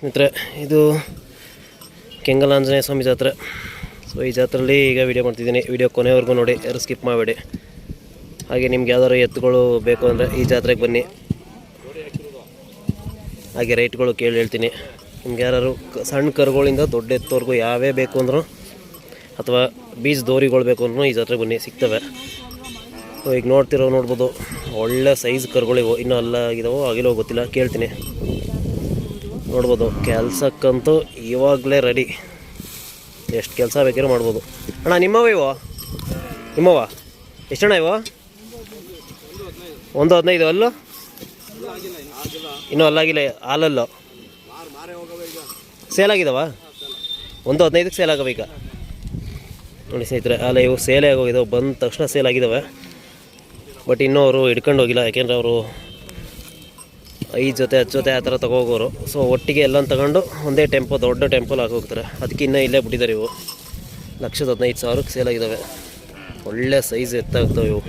ಸ್ನೇಹಿತರೆ, ಇದು ಕೆಂಗಲ್ ಆಂಜನೇಯ ಸ್ವಾಮಿ ಜಾತ್ರೆ. ಸೊ ಈ ಜಾತ್ರೆಯಲ್ಲಿ ಈಗ ವಿಡಿಯೋ ಮಾಡ್ತಿದ್ದೀನಿ. ವಿಡಿಯೋ ಕೊನೆವರೆಗೂ ನೋಡಿ, ಯಾರು ಸ್ಕಿಪ್ ಮಾಡಬೇಡಿ. ಹಾಗೆ ನಿಮ್ಗೆ ಯಾವ್ದಾದ್ರು ಎತ್ತುಗಳು ಬೇಕು ಅಂದರೆ ಈ ಜಾತ್ರೆಗೆ ಬನ್ನಿ. ಹಾಗೆ ರೇಟ್ಗಳು ಕೇಳಿ ಹೇಳ್ತೀನಿ. ನಿಮ್ಗೆ ಯಾರು ಸಣ್ಣ ಕರುಗಳಿಂದ ದೊಡ್ಡ ಎತ್ತುವರೆಗೂ ಯಾವೇ ಬೇಕು ಅಂದರೂ ಅಥವಾ ಬೀಜ ದೋರಿಗಳು ಬೇಕು ಅಂದ್ರೂ ಈ ಜಾತ್ರೆಗೆ ಬನ್ನಿ, ಸಿಗ್ತವೆ. ಸೊ ಈಗ ನೋಡ್ಬೋದು, ಒಳ್ಳೆ ಸೈಜ್ ಕರುಗಳಿವು. ಇನ್ನೂ ಅಲ್ಲಾಗಿದ್ದಾವೋ ಆಗಿಲ್ಲವೋ ಗೊತ್ತಿಲ್ಲ, ಕೇಳ್ತೀನಿ. ನೋಡ್ಬೋದು, ಕೆಲಸಕ್ಕಂತೂ ಇವಾಗಲೇ ರೆಡಿ. ಎಷ್ಟು ಕೆಲಸ ಬೇಕಿರೋ ಮಾಡ್ಬೋದು. ಅಣ್ಣ ನಿಮ್ಮವ ಇವು? ನಿಮ್ಮವ ಎಷ್ಟಣ್ಣ ಇವು? 1.15 ಅಲ್ಲೂ ಇನ್ನೂ ಅಲ್ಲಾಗಿಲ್ಲ. ಹಾಲಲ್ಲೋ ಸೇಲ್ ಆಗಿದಾವ? 1.15ಕ್ಕೆ ಸೇಲ್ ಆಗಬೇಕ ನೋಡಿ ಸ್ನೇಹಿತರೆ. ಅಲ್ಲ ಇವು ಸೇಲೇ ಆಗೋಗಿದ್ದಾವೆ, ಬಂದ ತಕ್ಷಣ ಸೇಲ್ ಆಗಿದ್ದಾವೆ. ಬಟ್ ಇನ್ನೂ ಅವರು ಹಿಡ್ಕೊಂಡು ಹೋಗಿಲ್ಲ, ಯಾಕೆಂದರೆ ಅವರು 5 ಜೊತೆ 10 ಜೊತೆ ಆ ಥರ ತಗೋಗೋರು. ಸೊ ಒಟ್ಟಿಗೆ ಎಲ್ಲ ತಗೊಂಡು ಒಂದೇ ಟೆಂಪೋ, ದೊಡ್ಡ ಟೆಂಪೋಲಿ ಹಾಕೋಗ್ತಾರೆ. ಅದಕ್ಕೆ ಇನ್ನೂ ಇಲ್ಲೇ ಬಿಟ್ಟಿದ್ದಾರೆ. ಇವು 1,15,000ಕ್ಕೆ ಸೇಲ್ ಆಗಿದ್ದಾವೆ. ಒಳ್ಳೆ ಸೈಜ್ ಎತ್ತಾಗ್ತವೆ ಇವು.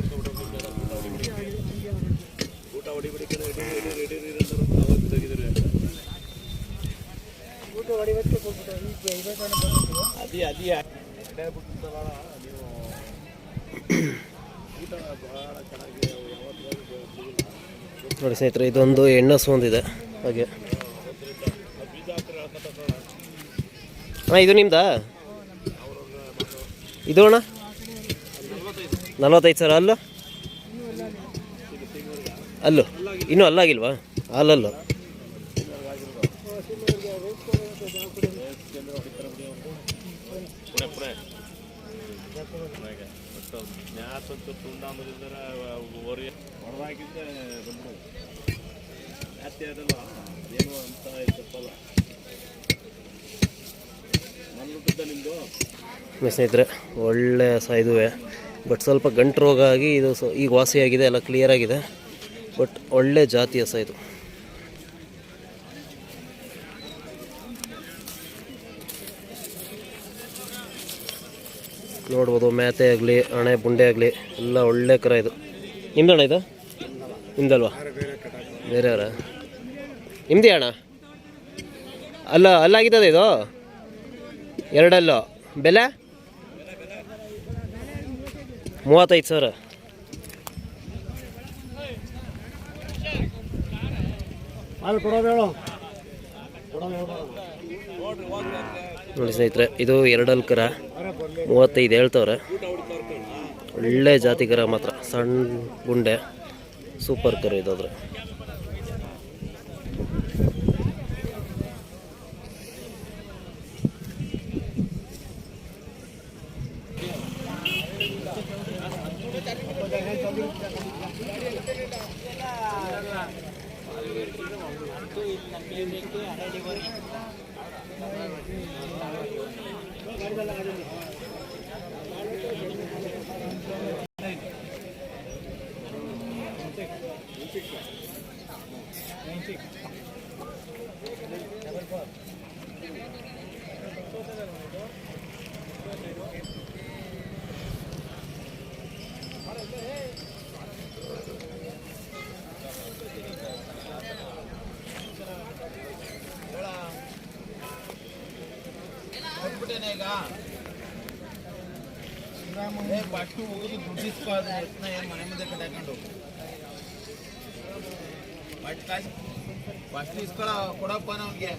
ನೋಡಿ ಸ್ನೇಹಿತರೆ, ಇದೊಂದು ಹೆಣ್ಣಸು ಒಂದಿದೆ. ಹಾಗೆ ಹಾಂ, ಇದು ನಿಮ್ದಾ? ಇದು ಅಣ್ಣ 45,000. ಅಲ್ಲೂ ಇನ್ನೂ ಅಲ್ಲಾಗಿಲ್ವಾ? ಹಾಲಲ್ಲೂ ಸ್ನೇಹಿತರೆ, ಒಳ್ಳೆ ಇದುವೆ. ಬಟ್ ಸ್ವಲ್ಪ ಗಂಟು ರೋಗ ಆಗಿ ಇದು ಈಗ ವಾಸಿಯಾಗಿದೆ, ಎಲ್ಲ ಕ್ಲಿಯರ್ ಆಗಿದೆ. ಬಟ್ ಒಳ್ಳೆ ಜಾತಿ ಹಸ ಇದು. ನೋಡ್ಬೋದು, ಮ್ಯಾತೆ ಆಗಲಿ, ಹಣೆ ಬುಂಡೆ ಆಗಲಿ ಎಲ್ಲ ಒಳ್ಳೆ ಕರ ಇದು. ನಿಮ್ದಣ್ಣ ಇದು? ನಿಮ್ದಲ್ವಾ? ಬೇರೆಯವರ? ನಿಮ್ಮದೇ ಅಣ್ಣ? ಅಲ್ಲಾಗಿದ್ದದ ಇದು? 2 ಬೆಲೆ 35,000. ನೋಡಿ ಸ್ನೇಹಿತರೆ, ಇದು 2 ಕರ 35 ಹೇಳ್ತವ್ರೆ. ಒಳ್ಳೆ ಜಾತಿ ಕರ ಮಾತ್ರ, ಸಣ್ಣ ಗುಂಡೆ, ಸೂಪರ್ ಕರ ಇದಾದ್ರೆ. ಬಾಟ್ಲು ಹೋಗೋದು ದುಡ್ಡು ಇಸ್ಕೊಳ್ಳೋದು ಏನು ಮನೆ ಮುಂದೆ ಕಟ್ಟಾಕೊಂಡು ಬಾಟ್ಲು ಇಸ್ಕೊಳ್ಳೋ ಕೊಡಪ್ಪ ನಮಗೆ.